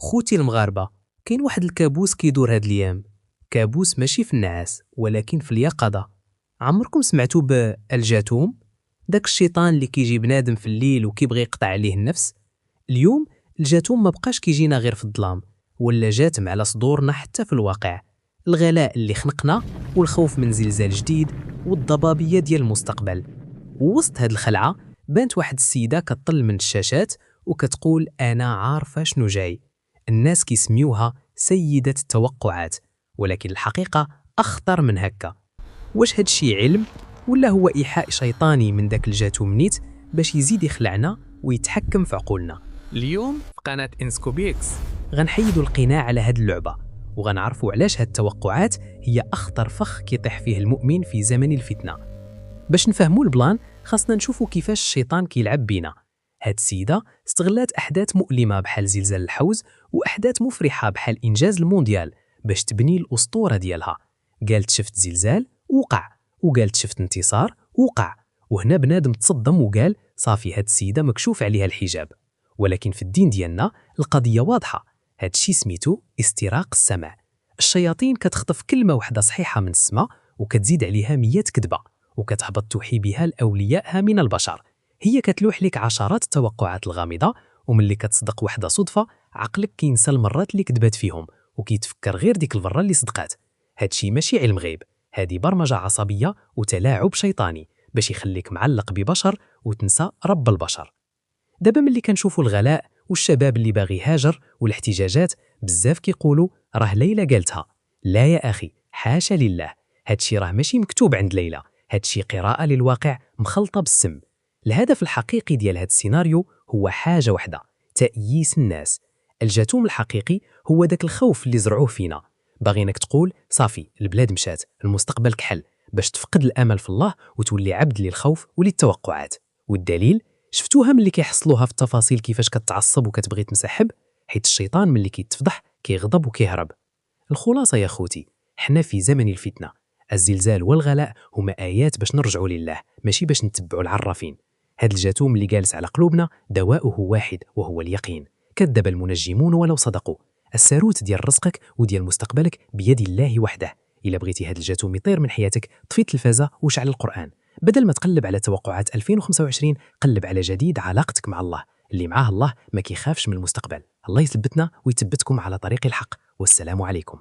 خوتي المغاربة، كاين واحد الكابوس كيدور هاد الايام. كابوس ماشي في النعاس ولكن في اليقظة. عمركم سمعتوا بالجاثوم؟ داك الشيطان اللي كيجي بنادم في الليل وكيبغي يقطع عليه النفس. اليوم الجاثوم ما بقاش كيجينا غير في الظلام، ولا جاتم على صدورنا حتى في الواقع. الغلاء اللي خنقنا، والخوف من زلزال جديد، والضبابية ديال المستقبل. ووسط هاد الخلعة بانت واحد السيدة كتطل من الشاشات وكتقول أنا عارفة شنو جاي. الناس كيسميوها سيدة التوقعات، ولكن الحقيقة أخطر من هكا. واش هاد الشي علم ولا هو إيحاء شيطاني من داك الجاثوم نيت باش يزيد يخلعنا ويتحكم في عقولنا؟ اليوم في قناة إنسكوبيكس غنحيدوا القناع على هاد اللعبة، وغنعرفوا علاش هاد التوقعات هي أخطر فخ كيطيح فيه المؤمن في زمن الفتنة. باش نفهموا البلان خاصنا نشوفوا كيفاش الشيطان كيلعب بينا. هاد السيدة استغلات أحداث مؤلمة بحال زلزال الحوز وأحداث مفرحة بحال إنجاز المونديال باش تبني الأسطورة ديالها. قالت شفت زلزال وقع، وقالت شفت انتصار وقع. وهنا بنادم تصدم وقال صافي هاد السيدة مكشوف عليها الحجاب. ولكن في الدين ديالنا القضية واضحة. هاد الشي سميتو استراق السمع. الشياطين كتخطف كلمة واحدة صحيحة من السماء وكتزيد عليها 100 كذبة، وكتهبط توحي بها لأوليائها من البشر. هي كتلوح لك عشرات التوقعات الغامضة، وملي كتصدق واحدة صدفة عقلك كينسى المرات اللي كذبات فيهم وكيتفكر غير ديك المرة اللي صدقات. هادشي ماشي علم غيب، هادي برمجة عصبية وتلاعب شيطاني باش يخليك معلق ببشر وتنسى رب البشر. دابا ملي كنشوفوا الغلاء والشباب اللي باغي يهاجر والاحتجاجات، بزاف كيقولوا راه ليلى قالتها. لا يا أخي، حاشا لله. هادشي راه ماشي مكتوب عند ليلى، هادشي قراءة للواقع مخلطة بالسم. الهدف الحقيقي ديال هاد السيناريو هو حاجة واحدة: تأييس الناس. الجاثوم الحقيقي هو داك الخوف اللي زرعوه فينا. باغينك تقول صافي البلاد مشات، المستقبل كحل، باش تفقد الأمل في الله وتولي عبد للخوف وللتوقعات. والدليل شفتوها ملي كيحصلوها في التفاصيل كيفاش كتعصب وكتبغي تنسحب، حيت الشيطان ملي كيتفضح كيغضب وكيهرب. الخلاصة يا خوتي، حنا في زمن الفتنة. الزلزال والغلاء هما آيات باش نرجعوا لله، ماشي باش نتبعوا العرافين. هاد الجاثوم اللي جالس على قلوبنا دواؤه واحد وهو اليقين. كذب المنجمون ولو صدقوا. الساروت ديال رزقك وديال مستقبلك بيد الله وحده. إلا بغيتي هاد الجاثوم يطير من حياتك، طفي التلفازة وشعل القرآن. بدل ما تقلب على توقعات 2025، قلب على جديد علاقتك مع الله. اللي معاه الله ما كيخافش من المستقبل. الله يثبتنا ويثبتكم على طريق الحق. والسلام عليكم.